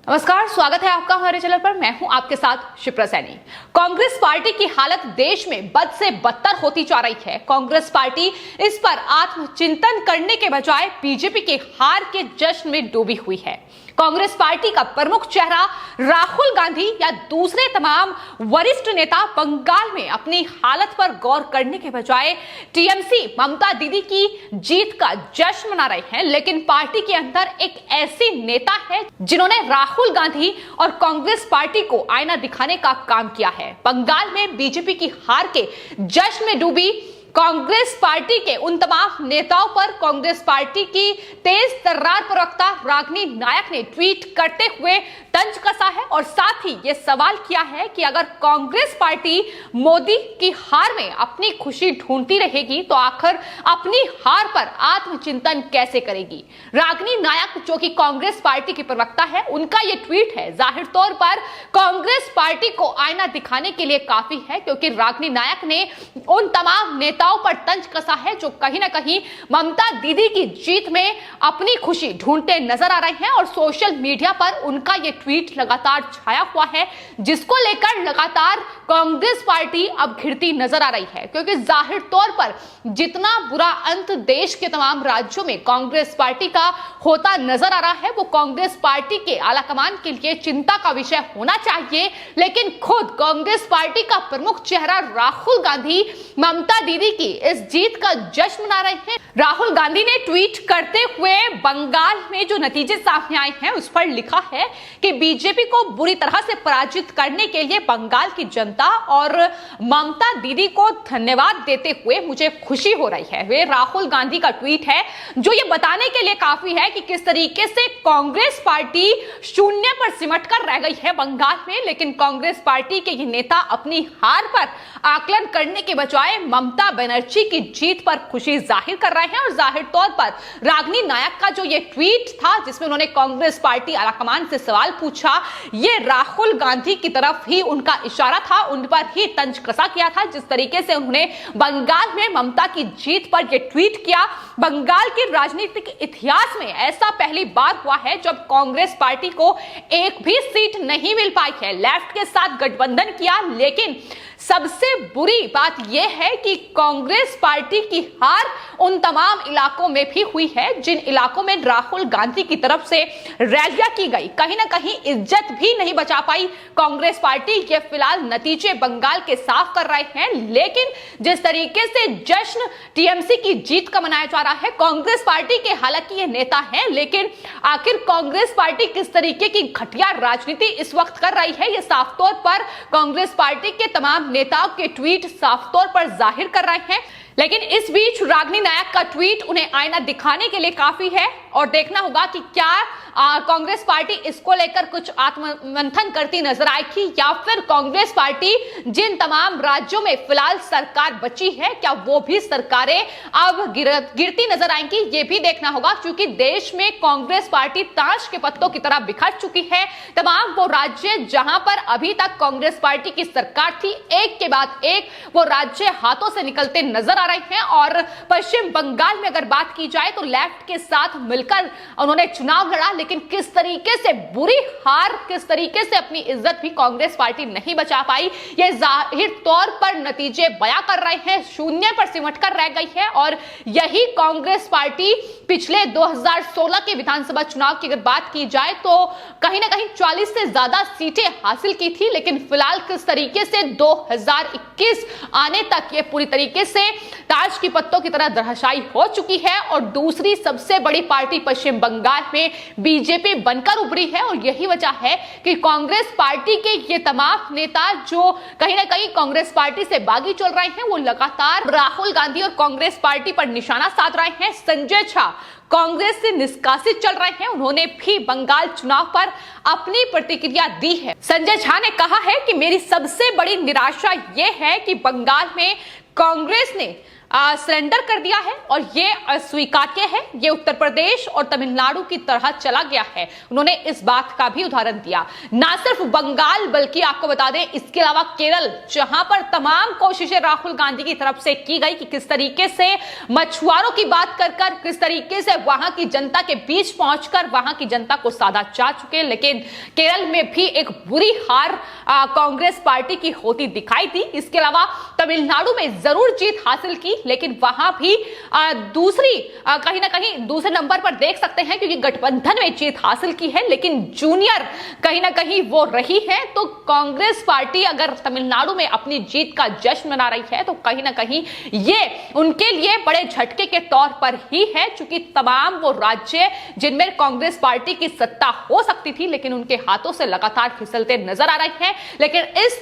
नमस्कार, स्वागत है आपका हमारे चैनल पर। मैं हूं आपके साथ शिप्रा सैनी। कांग्रेस पार्टी की हालत देश में बद से बदतर होती जा रही है। कांग्रेस पार्टी इस पर आत्मचिंतन करने के बजाय बीजेपी के हार के जश्न में डूबी हुई है। कांग्रेस पार्टी का प्रमुख चेहरा राहुल गांधी या दूसरे तमाम वरिष्ठ नेता बंगाल में अपनी हालत पर गौर करने के बजाय टीएमसी ममता दीदी की जीत का जश्न मना रहे हैं। लेकिन पार्टी के अंदर एक ऐसी नेता है जिन्होंने राहुल गांधी और कांग्रेस पार्टी को आईना दिखाने का काम किया है। बंगाल में बीजेपी की हार के जश्न में डूबी कांग्रेस पार्टी के उन तमाम नेताओं पर कांग्रेस पार्टी की तेज तर्रार प्रवक्ता रागिनी नायक ने ट्वीट करते हुए तंज कसा है और साथ ही ये सवाल किया है कि अगर कांग्रेस पार्टी मोदी की हार में अपनी खुशी ढूंढती रहेगी तो आखिर अपनी हार पर आत्मचिंतन कैसे करेगी। रागिनी नायक जो कि कांग्रेस पार्टी की प्रवक्ता है, उनका ये ट्वीट है जाहिर तौर पर कांग्रेस पार्टी को आईना दिखाने के लिए काफी है, क्योंकि रागिनी नायक ने उन तमाम नेताओं पर तंज कसा है जो कहीं ना कहीं ममता दीदी की जीत में अपनी खुशी ढूंढते नजर आ रहे हैं। और सोशल मीडिया पर उनका ये ट्वीट लगातार छाया हुआ है, जिसको लेकर लगातार कांग्रेस पार्टी अब घिरती नजर आ रही है, क्योंकि जाहिर तौर पर जितना बुरा अंत देश के तमाम राज्यों में कांग्रेस पार्टी का होता नजर आ रहा है, वो कांग्रेस पार्टी के आलाकमान के लिए चिंता का विषय होना चाहिए। लेकिन खुद कांग्रेस पार्टी का प्रमुख चेहरा राहुल गांधी ममता दीदी की इस जीत का जश्न मना रहे हैं। राहुल गांधी ने ट्वीट करते हुए बंगाल में जो नतीजे सामने आए हैं उस पर लिखा है कि बीजेपी को बुरी तरह से पराजित करने के लिए बंगाल की जनता और ममता दीदी को धन्यवाद देते हुए मुझे खुशी हो रही है। वे राहुल गांधी का ट्वीट है जो ये बताने के लिए काफी है कि किस तरीके से कांग्रेस पार्टी शून्य पर सिमट कर रह गई है बंगाल में। लेकिन कांग्रेस पार्टी के ये नेता अपनी हार पर आकलन करने के बजाय ममता बनर्जी की जीत पर खुशी जाहिर कर रहे हैं। और जाहिर तौर पर रागिनी नायक का जो ये ट्वीट था जिसमें उन्होंने कांग्रेस पार्टी आलाकमान से सवाल पूछा, ये राहुल गांधी की तरफ ही उनका इशारा था, उन पर ही तंज कसा किया था। जिस तरीके से उन्होंने बंगाल में ममता की जीत पर यह ट्वीट किया, बंगाल के राजनीतिक इतिहास में ऐसा पहली बार हुआ है जब कांग्रेस पार्टी को एक भी सीट नहीं मिल पाई है। लेफ्ट के साथ गठबंधन किया, लेकिन सबसे बुरी बात यह है कि कांग्रेस पार्टी की हार उन तमाम इलाकों में भी हुई है जिन इलाकों में राहुल गांधी की तरफ से रैलियां की गई। कहीं ना कहीं इज्जत भी नहीं बचा पाई कांग्रेस पार्टी। ये फिलहाल नतीजे बंगाल के साफ कर रहे हैं। लेकिन जिस तरीके से जश्न टीएमसी की जीत का मनाया जा रहा है, कांग्रेस पार्टी के हालांकि ये नेता हैं, लेकिन आखिर कांग्रेस पार्टी किस तरीके की घटिया राजनीति इस वक्त कर रही है, ये साफ तौर पर कांग्रेस पार्टी के तमाम नेताओं के ट्वीट साफ तौर पर जाहिर कर रहे हैं। लेकिन इस बीच रागिनी नायक का ट्वीट उन्हें आईना दिखाने के लिए काफी है और देखना होगा कि क्या कांग्रेस पार्टी इसको लेकर कुछ आत्ममंथन करती नजर आएगी या फिर कांग्रेस पार्टी जिन तमाम राज्यों में फिलहाल सरकार बची है, क्या वो भी सरकारें अब गिरती नजर आएंगी, ये भी देखना होगा। क्योंकि देश में कांग्रेस पार्टी ताश के पत्तों की तरह बिखर चुकी है। तमाम वो राज्य जहां पर अभी तक कांग्रेस पार्टी की सरकार थी, एक के बाद एक वो राज्य हाथों से निकलते नजर आ रहे हैं। और पश्चिम बंगाल में अगर बात की जाए तो लेफ्ट के साथ मिलकर उन्होंने चुनाव लड़ा, लेकिन किस तरीके से बुरी हार, किस तरीके से अपनी इज्जत भी कांग्रेस पार्टी नहीं बचा पाई, ये जाहिर तौर पर नतीजे बयां कर रहे हैं। शून्य पर सिमट कर रह गई है और यही कांग्रेस पार्टी पिछले 2016 के विधानसभा चुनाव की अगर बात की जाए तो कहीं ना कहीं 40 से ज्यादा सीटें हासिल की थी। लेकिन फिलहाल किस तरीके से 2021 आने तक ये पूरी तरीके से ताश की पत्तों की तरह धराशायी हो चुकी है और दूसरी सबसे बड़ी पार्टी पश्चिम बंगाल में बीजेपी बनकर उभरी है। और यही वजह है कि कांग्रेस पार्टी के ये तमाम नेता जो कहीं ना कहीं कांग्रेस पार्टी से बागी चल रहे हैं, वो लगातार राहुल गांधी और कांग्रेस पार्टी पर निशाना साध रहे हैं। संजय झा कांग्रेस से निष्कासित चल रहे हैं, उन्होंने भी बंगाल चुनाव पर अपनी प्रतिक्रिया दी है। संजय झा ने कहा है कि मेरी सबसे बड़ी निराशा यह है कि बंगाल में कांग्रेस ने सरेंडर कर दिया है और ये अस्वीकार्य है। ये उत्तर प्रदेश और तमिलनाडु की तरह चला गया है। उन्होंने इस बात का भी उदाहरण दिया। ना सिर्फ बंगाल बल्कि आपको बता दें इसके अलावा केरल, जहां पर तमाम कोशिशें राहुल गांधी की तरफ से की गई कि किस तरीके से मछुआरों की बात कर किस तरीके से वहां की जनता के बीच पहुंचकर वहां की जनता को साधा जा चुके, लेकिन केरल में भी एक बुरी हार कांग्रेस पार्टी की होती दिखाई दी। इसके अलावा तमिलनाडु में जरूर जीत हासिल की, लेकिन वहां भी कहीं ना कहीं दूसरे नंबर पर देख सकते हैं, क्योंकि गठबंधन में जीत हासिल की है लेकिन जूनियर कहीं ना कहीं वो रही है। तो कांग्रेस पार्टी अगर तमिलनाडु में अपनी जीत का जश्न मना रही है तो कहीं ना कहीं ये उनके लिए बड़े झटके के तौर पर ही है, क्योंकि तमाम वो राज्य जिनमें कांग्रेस पार्टी की सत्ता हो सकती थी लेकिन उनके हाथों से लगातार फिसलते नजर आ रहे हैं। लेकिन इस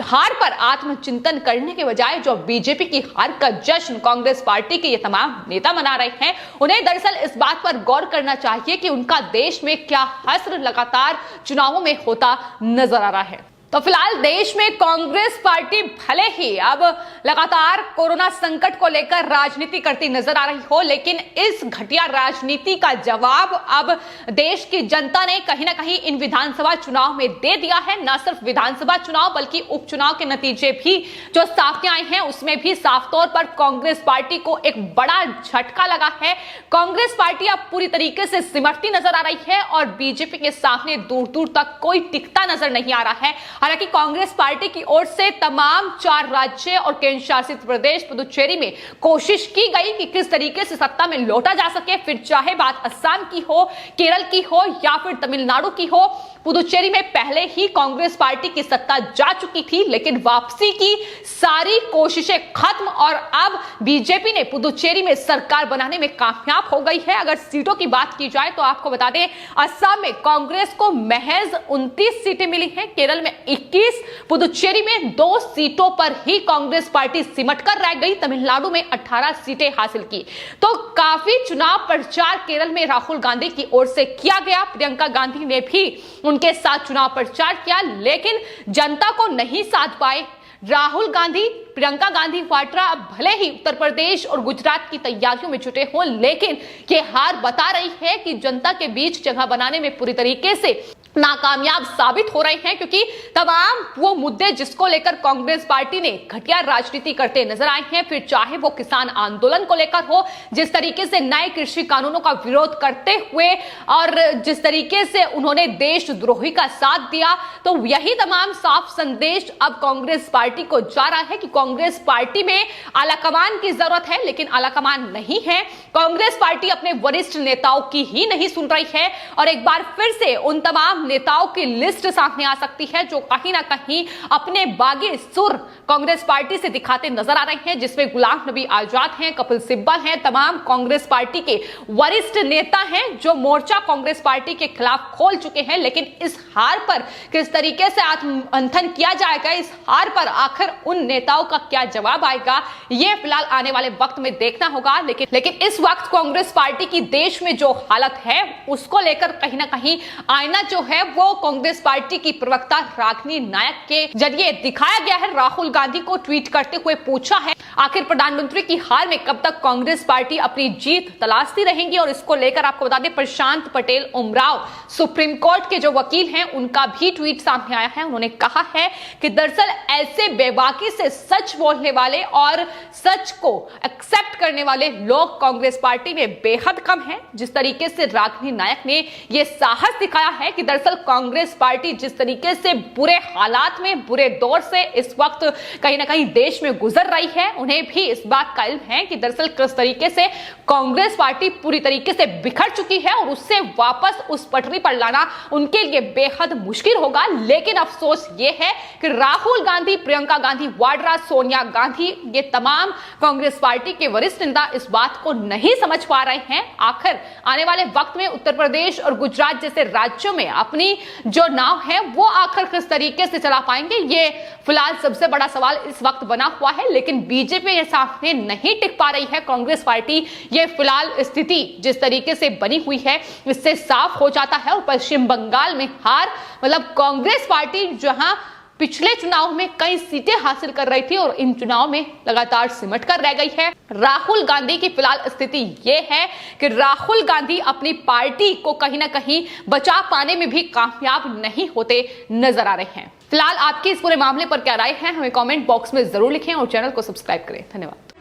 हार पर आत्मचिंतन करने के बजाय जो बीजेपी की हार का जश्न कांग्रेस पार्टी के ये तमाम नेता मना रहे हैं, उन्हें दरअसल इस बात पर गौर करना चाहिए कि उनका देश में क्या हश्र लगातार चुनावों में होता नजर आ रहा है। तो फिलहाल देश में कांग्रेस पार्टी भले ही अब लगातार कोरोना संकट को लेकर राजनीति करती नजर आ रही हो, लेकिन इस घटिया राजनीति का जवाब अब देश की जनता ने कहीं ना कहीं इन विधानसभा चुनाव में दे दिया है। न सिर्फ विधानसभा चुनाव बल्कि उपचुनाव के नतीजे भी जो सामने आए हैं उसमें भी साफ तौर पर कांग्रेस पार्टी को एक बड़ा झटका लगा है। कांग्रेस पार्टी अब पूरी तरीके से सिमटती नजर आ रही है और बीजेपी के सामने दूर दूर तक कोई टिकता नजर नहीं आ रहा है। हालांकि कांग्रेस पार्टी की ओर से तमाम 4 राज्य और केंद्र शासित प्रदेश पुदुचेरी में कोशिश की गई कि किस तरीके से सत्ता में लौटा जा सके, फिर चाहे बात असम की हो, केरल की हो या फिर तमिलनाडु की हो। पुदुचेरी में पहले ही कांग्रेस पार्टी की सत्ता जा चुकी थी, लेकिन वापसी की सारी कोशिशें खत्म और अब बीजेपी ने पुदुचेरी में सरकार बनाने में कामयाब हो गई है। अगर सीटों की बात की जाए तो आपको बता दें असम में कांग्रेस को महज 29 सीटें मिली हैं, केरल में 21, पुदुचेरी में 2 सीटों पर ही कांग्रेस पार्टी सिमट कर रह गई, तमिलनाडु में 18 सीटें हासिल की। तो काफी चुनाव प्रचार केरल में राहुल गांधी की ओर से किया गया। प्रियंका गांधी ने भी उनके साथ चुनाव प्रचार किया, लेकिन जनता को नहीं साध पाए राहुल गांधी। प्रियंका गांधी वाड्रा अब भले ही उत्तर प्रदेश और गुजरात की तैयारियों में जुटे हों, लेकिन ये हार बता रही है कि जनता के बीच जगह बनाने में पूरी तरीके से नाकामयाब साबित हो रहे हैं, क्योंकि तमाम वो मुद्दे जिसको लेकर कांग्रेस पार्टी ने घटिया राजनीति करते नजर आए हैं, फिर चाहे वो किसान आंदोलन को लेकर हो, जिस तरीके से नए कृषि कानूनों का विरोध करते हुए और जिस तरीके से उन्होंने देशद्रोही का साथ दिया, तो यही तमाम साफ संदेश अब कांग्रेस पार्टी को जा रहा है कि कांग्रेस पार्टी में आलाकमान की जरूरत है, लेकिन आलाकमान नहीं है। कांग्रेस पार्टी अपने वरिष्ठ नेताओं की ही नहीं सुन रही है और एक बार फिर से उन तमाम नेताओं की लिस्ट सामने आ सकती है जो कहीं ना कहीं अपने बागी सुर कांग्रेस पार्टी से दिखाते नजर आ रहे हैं, जिसमें गुलाम नबी आजाद हैं, कपिल सिब्बल हैं, तमाम कांग्रेस पार्टी के वरिष्ठ नेता हैं जो मोर्चा कांग्रेस पार्टी के खिलाफ खोल चुके हैं। लेकिन इस हार पर किस तरीके से आत्ममंथन किया जाएगा, इस हार पर आखिर उन नेताओं का क्या जवाब आएगा, यह फिलहाल आने वाले वक्त में देखना होगा। लेकिन इस वक्त कांग्रेस पार्टी की देश में जो हालत है उसको लेकर कहीं ना कहीं आईना जो है वो कांग्रेस पार्टी की प्रवक्ता रागिनी नायक के जरिए दिखाया गया है। राहुल गांधी को ट्वीट करते हुए पूछा है आखिर प्रधानमंत्री की हार में कब तक कांग्रेस पार्टी अपनी जीत तलाशती रहेंगी। और इसको लेकर आपको बता दें प्रशांत पटेल उमराव सुप्रीम कोर्ट के जो वकील हैं उनका भी ट्वीट सामने आया है। उन्होंने कहा है कि दरअसल ऐसे बेबाकी से सच बोलने वाले और सच को एक्सेप्ट करने वाले लोग कांग्रेस पार्टी में बेहद कम है। जिस तरीके से रागिनी नायक ने यह साहस दिखाया है कि दरअसल कांग्रेस पार्टी जिस तरीके से बुरे हालात में, बुरे दौर से इस वक्त कहीं ना कहीं देश में गुजर रही है, उन्हें भी इस बात का इल्म है कि दरअसल किस तरीके से कांग्रेस पार्टी पूरी तरीके से बिखर चुकी है और उससे वापस उस पटरी पर लाना उनके लिए बेहद मुश्किल होगा। लेकिन अफसोस ये है कि राहुल गांधी, प्रियंका गांधी वाड्रा, सोनिया गांधी, ये तमाम कांग्रेस पार्टी के वरिष्ठ नेता इस बात को नहीं समझ पा रहे हैं आखिर आने वाले वक्त में उत्तर प्रदेश और गुजरात जैसे राज्यों में अपनी जो नाव है वो आखिर किस तरीके से चला पाएंगे, ये फिलहाल सबसे बड़ा सवाल इस वक्त बना हुआ है। लेकिन बीजेपी के सामने नहीं टिक पा रही है कांग्रेस पार्टी। ये फिलहाल स्थिति जिस तरीके से बनी हुई है इससे साफ हो जाता है। और पश्चिम बंगाल में हार, मतलब कांग्रेस पार्टी जहां पिछले चुनाव में कई सीटें हासिल कर रही थी और इन चुनाव में लगातार सिमट कर रह गई है। राहुल गांधी की फिलहाल स्थिति यह है कि राहुल गांधी अपनी पार्टी को कहीं ना कहीं बचा पाने में भी कामयाब नहीं होते नजर आ रहे हैं। फिलहाल आपकी इस पूरे मामले पर क्या राय है, हमें कमेंट बॉक्स में जरूर लिखें और चैनल को सब्सक्राइब करें। धन्यवाद।